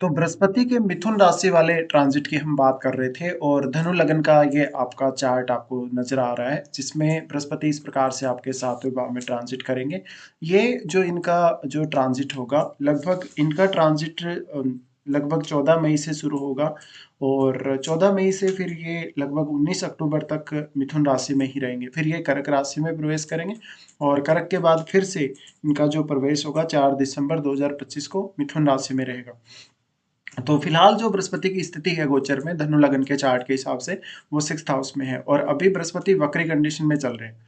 तो बृहस्पति के मिथुन राशि वाले ट्रांजिट की हम बात कर रहे थे और धनु लगन का ये आपका चार्ट आपको नजर आ रहा है जिसमें बृहस्पति इस प्रकार से आपके 7वें भाव में ट्रांजिट करेंगे। ये जो इनका जो ट्रांजिट होगा लगभग इनका ट्रांजिट लगभग 14 मई से शुरू होगा और 14 मई से फिर ये लगभग 19 अक्टूबर तक मिथुन राशि में ही रहेंगे। फिर ये कर्क राशि में प्रवेश करेंगे और कर्क के बाद फिर से इनका जो प्रवेश होगा 4 दिसंबर 2025 को मिथुन राशि में रहेगा। तो फिलहाल जो बृहस्पति की स्थिति है गोचर में धनु लगन के चार्ट के हिसाब से वो 6th हाउस में है और अभी बृहस्पति वक्री कंडीशन में चल रहे हैं।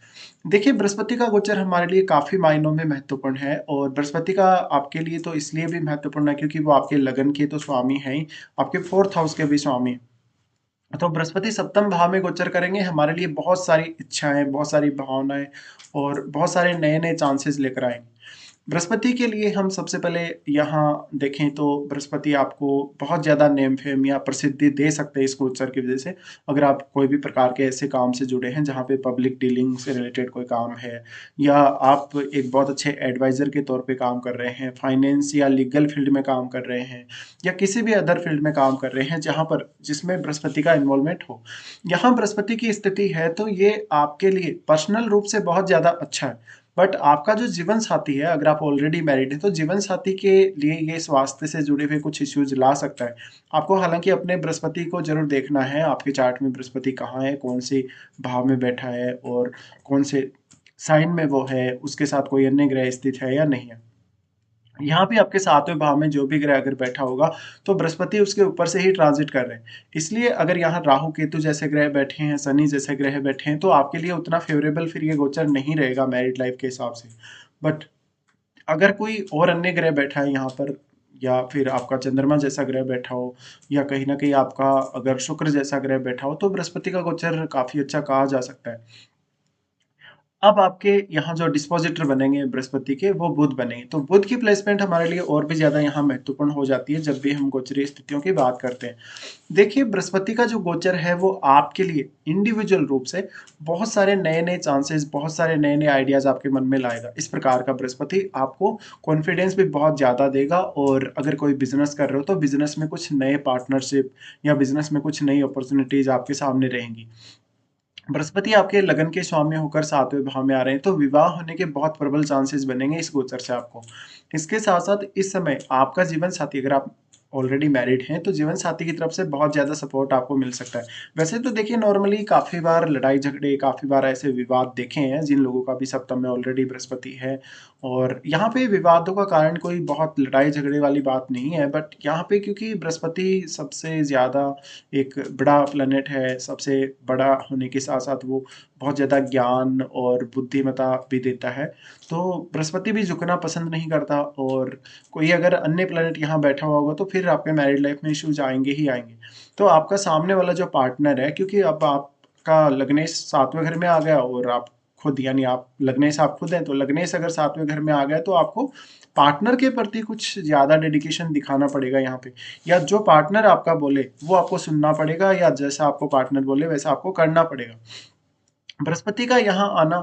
देखिए बृहस्पति का गोचर हमारे लिए काफी मायनों में महत्वपूर्ण है और बृहस्पति का आपके लिए तो इसलिए भी महत्वपूर्ण है क्योंकि वो आपके लगन के तो स्वामी है ही, आपके 4th हाउस के भी स्वामी हैं। तो बृहस्पति सप्तम भाव में गोचर करेंगे हमारे लिए बहुत सारी इच्छाएं, बहुत सारी भावनाएं और बहुत सारे नए नए चांसेस लेकर आएंगे। बृहस्पति के लिए हम सबसे पहले यहाँ देखें तो बृहस्पति आपको बहुत ज़्यादा नेम फेम या प्रसिद्धि दे सकते हैं इस गोचर की वजह से। अगर आप कोई भी प्रकार के ऐसे काम से जुड़े हैं जहाँ पे पब्लिक डीलिंग से रिलेटेड कोई काम है या आप एक बहुत अच्छे एडवाइज़र के तौर पे काम कर रहे हैं, फाइनेंस या लीगल फील्ड में काम कर रहे हैं या किसी भी अदर फील्ड में काम कर रहे हैं जहाँ पर जिसमें बृहस्पति का इन्वॉल्वमेंट हो, यहाँ बृहस्पति की स्थिति है तो ये आपके लिए पर्सनल रूप से बहुत ज़्यादा अच्छा है। बट आपका जो जीवन साथी है, अगर आप ऑलरेडी मैरिड है तो जीवन साथी के लिए ये स्वास्थ्य से जुड़े हुए कुछ इश्यूज ला सकता है। आपको हालांकि अपने बृहस्पति को जरूर देखना है, आपके चार्ट में बृहस्पति कहाँ है, कौन से भाव में बैठा है और कौन से साइन में वो है, उसके साथ कोई अन्य ग्रह स्थित है या नहीं है। यहाँ पे आपके 7वें भाव में जो भी ग्रह अगर बैठा होगा तो बृहस्पति उसके ऊपर से ही ट्रांजिट कर रहे हैं। इसलिए अगर यहाँ राहु केतु जैसे ग्रह बैठे हैं, शनि जैसे ग्रह बैठे हैं तो आपके लिए उतना फेवरेबल फिर ये गोचर नहीं रहेगा मैरिड लाइफ के हिसाब से। बट अगर कोई और अन्य ग्रह बैठा है यहाँ पर या फिर आपका चंद्रमा जैसा ग्रह बैठा हो या कहीं ना कहीं आपका अगर शुक्र जैसा ग्रह बैठा हो तो बृहस्पति का गोचर काफी अच्छा कहा जा सकता है। अब आपके यहाँ जो डिस्पोजिटर बनेंगे बृहस्पति के वो बुध बनेंगे, तो बुध की प्लेसमेंट हमारे लिए और भी ज्यादा यहाँ महत्वपूर्ण हो जाती है जब भी हम गोचरीय स्थितियों की बात करते हैं। देखिए बृहस्पति का जो गोचर है वो आपके लिए इंडिविजुअल रूप से बहुत सारे नए नए चांसेस, बहुत सारे नए नए आइडियाज आपके मन में लाएगा। इस प्रकार का बृहस्पति आपको कॉन्फिडेंस भी बहुत ज्यादा देगा और अगर कोई बिजनेस कर रहे हो तो बिजनेस में कुछ नए पार्टनरशिप या बिजनेस में कुछ नई अपॉर्चुनिटीज आपके सामने रहेंगी। बृहस्पति आपके लगन के स्वामी होकर 7वें भाव में आ रहे हैं तो विवाह होने के बहुत प्रबल चांसेस बनेंगे इस गोचर से आपको। इसके साथ साथ इस समय आपका जीवन साथी, अगर आप ऑलरेडी मैरिड हैं तो जीवन साथी की तरफ से बहुत ज्यादा सपोर्ट आपको मिल सकता है। वैसे तो देखिए नॉर्मली काफी बार लड़ाई झगड़े, काफी बार ऐसे विवाद देखे हैं जिन लोगों का भी सप्तम में ऑलरेडी बृहस्पति है और यहाँ पे विवादों का कारण कोई बहुत लड़ाई झगड़े वाली बात नहीं है। बट यहाँ पे क्योंकि बृहस्पति सबसे ज्यादा एक बड़ा प्लेनेट है, सबसे बड़ा होने के साथ साथ वो बहुत ज़्यादा ज्ञान और बुद्धिमत्ता भी देता है, तो बृहस्पति भी झुकना पसंद नहीं करता और कोई अगर अन्य प्लेनेट यहाँ बैठा हुआ होगा तो फिर आपके मैरिड लाइफ में इश्यूज आएंगे ही आएंगे। तो आपका सामने वाला जो पार्टनर है, क्योंकि अब आपका लग्नेश 7वें घर में आ गया और आप खुद यानी आप लग्नेश आप खुद हैं तो लग्नेश अगर 7वें घर में आ गया तो आपको पार्टनर के प्रति कुछ ज़्यादा डेडिकेशन दिखाना पड़ेगा यहाँ पे, या जो पार्टनर आपका बोले वो आपको सुनना पड़ेगा या जैसा आपको पार्टनर बोले वैसा आपको करना पड़ेगा। बृहस्पति का यहाँ आना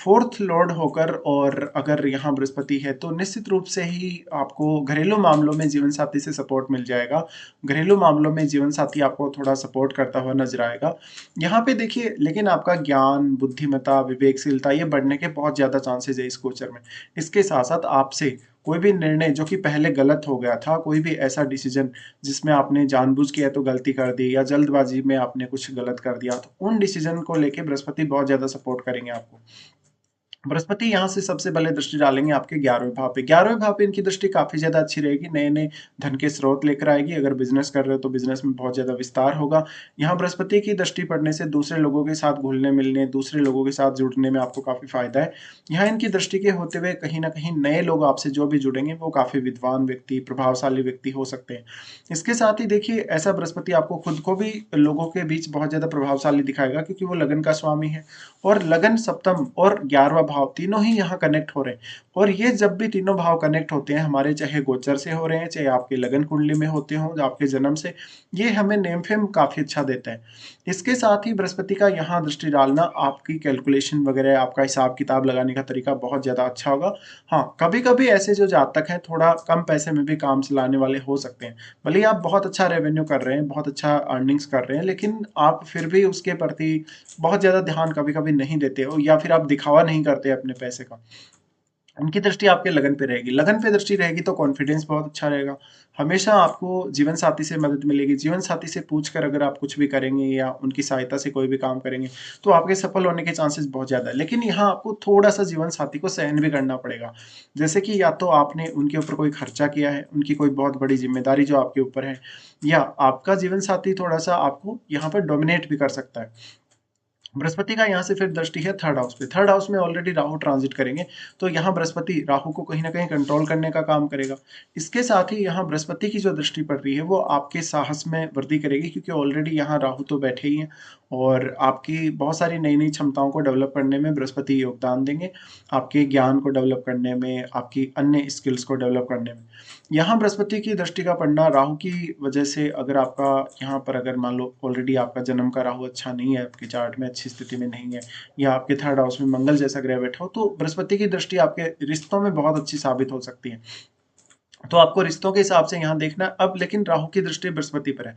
4th लॉर्ड होकर और अगर यहाँ बृहस्पति है तो निश्चित रूप से ही आपको घरेलू मामलों में जीवन साथी से सपोर्ट मिल जाएगा। घरेलू मामलों में जीवन साथी आपको थोड़ा सपोर्ट करता हुआ नजर आएगा यहाँ पे। देखिए लेकिन आपका ज्ञान, बुद्धिमत्ता, विवेकशीलता ये बढ़ने के बहुत ज्यादा चांसेस है इस गोचर में। इसके साथ साथ आपसे कोई भी निर्णय जो कि पहले गलत हो गया था, कोई भी ऐसा डिसीजन जिसमें आपने जानबूझ के या तो गलती कर दी या जल्दबाजी में आपने कुछ गलत कर दिया, तो उन डिसीजन को लेके बृहस्पति बहुत ज्यादा सपोर्ट करेंगे आपको। बृहस्पति यहाँ से सबसे पहले दृष्टि डालेंगे आपके 11वें भाव पे। 11वें भाव पे इनकी दृष्टि काफी ज्यादा अच्छी रहेगी, नए नए धन के स्रोत लेकर आएगी। अगर बिजनेस कर रहे हो तो बिजनेस में बहुत ज्यादा विस्तार होगा। यहाँ बृहस्पति की दृष्टि पड़ने से दूसरे लोगों के साथ घुलने मिलने, दूसरे लोगों के साथ जुड़ने में आपको काफी फायदा है। यहाँ इनकी दृष्टि के होते हुए कहीं ना कहीं नए लोग आपसे जो भी जुड़ेंगे वो काफी विद्वान व्यक्ति, प्रभावशाली व्यक्ति हो सकते हैं। इसके साथ ही देखिए ऐसा बृहस्पति आपको खुद को भी लोगों के बीच बहुत ज्यादा प्रभावशाली दिखाएगा क्योंकि वो लगन का स्वामी है और लगन सप्तम और 11वां भाव तीनों ही यहाँ कनेक्ट हो रहे हैं। और ये जब भी तीनों भाव कनेक्ट होते हैं हमारे, चाहे गोचर से हो रहे हैं, चाहे आपके लगन कुंडली में होते हों, आपके जन्म से, ये हमें नेम फेम काफ़ी अच्छा देता है। इसके साथ ही बृहस्पति का यहाँ दृष्टि डालना आपकी कैलकुलेशन वगैरह, आपका हिसाब-किताब लगाने का तरीका बहुत ज़्यादा अच्छा होगा। हाँ, कभी-कभी ऐसे जो जातक हैं थोड़ा कम पैसे में भी काम चलाने वाले हो सकते हैं। भले ही आप बहुत अच्छा रेवेन्यू कर रहे हैं, बहुत अच्छा अर्निंग्स कर रहे हैं, लेकिन आप फिर भी उसके प्रति बहुत ज़्यादा ध्यान कभी-कभी नहीं देते हो, या फिर आप दिखावा नहीं करते अपने पैसे का। उनकी दृष्टि आपके लगन पे रहेगी। लगन पे दृष्टि रहेगी तो कॉन्फिडेंस बहुत अच्छा रहेगा। हमेशा आपको जीवन साथी से मदद मिलेगी। जीवन साथी से पूछकर अगर आप कुछ भी करेंगे या उनकी सहायता से कोई भी काम करेंगे, तो आपके सफल होने के चांसेस बहुत ज़्यादा है। लेकिन यहाँ आपको थोड़ा-सा जीवन साथी को सहन भी करना पड़ेगा। जैसे कि या तो आपने उनके ऊपर कोई खर्चा किया है, उनकी कोई बहुत बड़ी ज़िम्मेदारी जो आपके ऊपर है, या आपका जीवन साथी थोड़ा-सा आपको यहाँ पर डोमिनेट भी कर सकता है। बृहस्पति का यहाँ से फिर दृष्टि है थर्ड हाउस पे। थर्ड हाउस में ऑलरेडी राहु ट्रांजिट करेंगे, तो यहाँ बृहस्पति राहु को कहीं न कहीं कंट्रोल करने का काम करेगा। इसके साथ ही यहाँ बृहस्पति की जो दृष्टि पड़ रही है, वो आपके साहस में वृद्धि करेगी, क्योंकि ऑलरेडी यहाँ राहु तो बैठे ही हैं और आपकी बहुत सारी नई-नई क्षमताओं को डेवलप करने में बृहस्पति योगदान देंगे। आपके ज्ञान को डेवलप करने में, आपकी अन्य स्किल्स को डेवलप करने में। यहाँ बृहस्पति की दृष्टि का पड़ना राहु की वजह से, अगर आपका यहाँ पर अगर मान लो ऑलरेडी आपका जन्म का राहु अच्छा नहीं है, आपके चार्ट में अच्छी स्थिति में नहीं है, या आपके थर्ड हाउस में मंगल जैसा ग्रह बैठा हो, तो बृहस्पति की दृष्टि आपके रिश्तों में बहुत अच्छी साबित हो सकती है। तो आपको रिश्तों के हिसाब से यहाँ देखना है। अब लेकिन राहु की दृष्टि बृहस्पति पर है।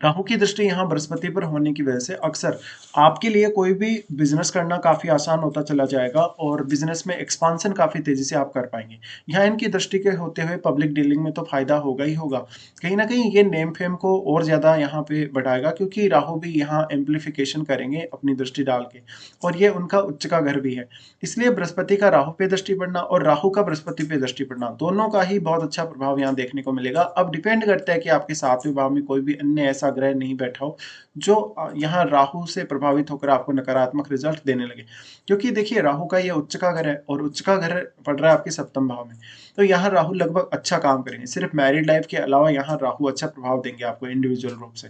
राहु की दृष्टि यहाँ बृहस्पति पर होने की वजह से अक्सर आपके लिए कोई भी बिजनेस करना काफी आसान होता चला जाएगा और बिजनेस में एक्सपांशन काफी तेजी से आप कर पाएंगे। यहाँ इनकी दृष्टि के होते हुए पब्लिक डीलिंग में तो फायदा होगा ही होगा, कहीं ना कहीं ये नेम फेम को और ज्यादा यहाँ पे बढ़ाएगा, क्योंकि राहु भी यहाँ एम्प्लीफिकेशन करेंगे अपनी दृष्टि डाल के, और ये उनका उच्च का घर भी है। इसलिए बृहस्पति का राहु पे दृष्टि पड़ना और राहु का बृहस्पति पे दृष्टि पड़ना, दोनों का ही बहुत अच्छा प्रभाव यहाँ देखने को मिलेगा। अब डिपेंड करता है कि आपके सातवें भाव में कोई भी अन्य ऐसा ग्रह नहीं बैठा हो जो यहाँ राहु से प्रभावित होकर आपको नकारात्मक रिजल्ट देने लगे। क्योंकि देखिए राहु का ये उच्च का घर है और उच्च का घर पड़ रहा है आपके सप्तम भाव में, तो यहाँ राहु लगभग अच्छा काम करेंगे। सिर्फ मैरिड लाइफ के अलावा यहाँ राहु अच्छा प्रभाव देंगे आपको इंडिविजुअल रूप से।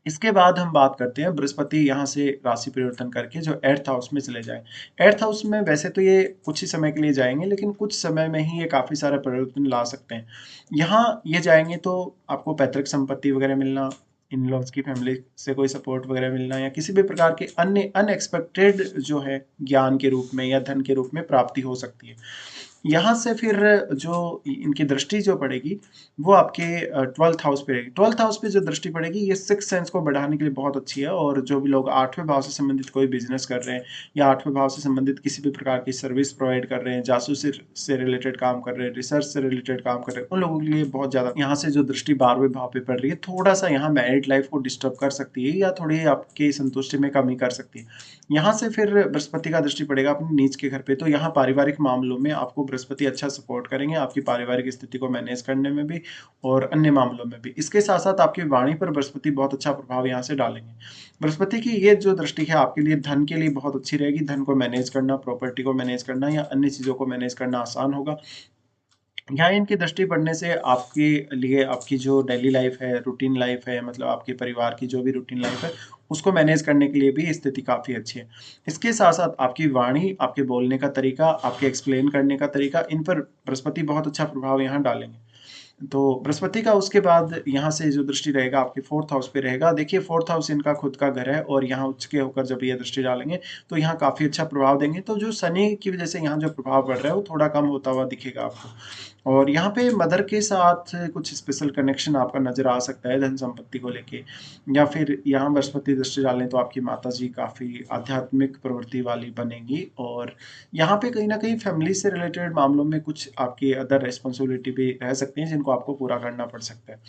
इसके बाद हम बात करते हैं बृहस्पति यहाँ से राशि परिवर्तन करके जो एर्थ हाउस में चले जाए। एर्थ हाउस में वैसे तो ये कुछ ही समय के लिए जाएंगे, लेकिन कुछ समय में ही ये काफी सारा परिवर्तन ला सकते हैं। यहाँ ये जाएंगे तो आपको पैतृक संपत्ति वगैरह मिलना, इन लॉज की फैमिली से कोई सपोर्ट वगैरह मिलना, या किसी भी प्रकार के अन्य अनएक्सपेक्टेड जो है ज्ञान के रूप में या धन के रूप में प्राप्ति हो सकती है। यहाँ से फिर जो इनकी दृष्टि जो पड़ेगी वो आपके 12th हाउस पे रहेगी। 12th हाउस पे जो दृष्टि पड़ेगी ये सिक्स सेंस को बढ़ाने के लिए बहुत अच्छी है, और जो भी लोग 8वें भाव से संबंधित कोई बिजनेस कर रहे हैं या 8वें भाव से संबंधित किसी भी प्रकार की सर्विस प्रोवाइड कर रहे हैं, जासूसी से रिलेटेड काम कर रहे हैं, रिसर्च से रिलेटेड काम कर रहे हैं, उन लोगों के लिए बहुत ज़्यादा यहाँ से जो दृष्टि 12वें भाव पे पड़ रही है, थोड़ा सा यहाँ मैरिड लाइफ को डिस्टर्ब कर सकती है या थोड़ी आपकी संतुष्टि में कमी कर सकती है। यहाँ से फिर बृहस्पति का दृष्टि पड़ेगा अपने नीच के घर पे, तो यहाँ पारिवारिक मामलों में आपको बृहस्पति अच्छा सपोर्ट करेंगे, आपकी पारिवारिक स्थिति को मैनेज करने में भी और अन्य मामलों में भी। इसके साथ साथ आपकी वाणी पर बृहस्पति बहुत अच्छा प्रभाव यहाँ से डालेंगे। बृहस्पति की ये जो दृष्टि है आपके लिए धन के लिए बहुत अच्छी रहेगी। धन को मैनेज करना, प्रॉपर्टी को मैनेज करना या अन्य चीजों को मैनेज करना आसान होगा। यहाँ इनकी दृष्टि पड़ने से आपके लिए आपकी जो डेली लाइफ है, रूटीन लाइफ है, मतलब आपके परिवार की जो भी रूटीन लाइफ है, उसको मैनेज करने के लिए भी स्थिति काफ़ी अच्छी है। इसके साथ-साथ आपकी वाणी, आपके बोलने का तरीका, आपके एक्सप्लेन करने का तरीका, इन पर बृहस्पति बहुत अच्छा प्रभाव यहाँ डालेंगे। तो बृहस्पति का उसके बाद यहाँ से जो दृष्टि रहेगा आपके 4th हाउस पे रहेगा। देखिए 4th हाउस इनका खुद का घर है और यहाँ उच्च के होकर जब ये दृष्टि डालेंगे तो यहाँ काफ़ी अच्छा प्रभाव देंगे। तो जो शनि की वजह से यहाँ जो प्रभाव पड़ रहा है वो थोड़ा कम होता हुआ दिखेगा आपको। और यहाँ पे मदर के साथ कुछ स्पेशल कनेक्शन आपका नज़र आ सकता है धन संपत्ति को लेके, या फिर यहाँ बृहस्पति दृष्टि डालें तो आपकी माता जी काफ़ी आध्यात्मिक प्रवृत्ति वाली बनेंगी, और यहाँ पे कहीं ना कहीं फैमिली से रिलेटेड मामलों में कुछ आपकी अदर रिस्पॉन्सिबिलिटी भी रह सकती हैं जिनको आपको पूरा करना पड़ सकता है।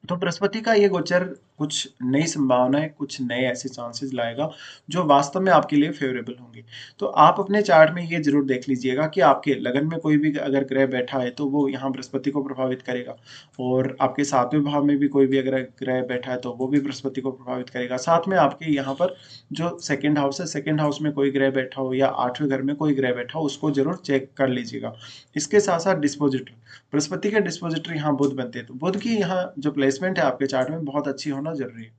तो बृहस्पति का ये गोचर कुछ नई संभावनाएं, कुछ नए ऐसे चांसेस लाएगा जो वास्तव में आपके लिए फेवरेबल होंगे। तो आप अपने चार्ट में ये जरूर देख लीजिएगा कि आपके लगन में कोई भी अगर ग्रह बैठा है तो वो यहाँ बृहस्पति को प्रभावित करेगा, और आपके 7वें भाव में भी कोई भी अगर ग्रह बैठा है तो वो भी बृहस्पति को प्रभावित करेगा। साथ में आपके यहाँ पर जो सेकेंड हाउस है, सेकेंड हाउस में कोई ग्रह बैठा हो या 8वें घर में कोई ग्रह बैठा हो, उसको जरूर चेक कर लीजिएगा। इसके साथ साथ डिस्पोजिटर, बृहस्पति के डिस्पोजिटर यहाँ बुध बनते हैं, तो बुध की यहाँ जो प्लेसमेंट है आपके चार्ट में बहुत अच्छी होना जरूरी है।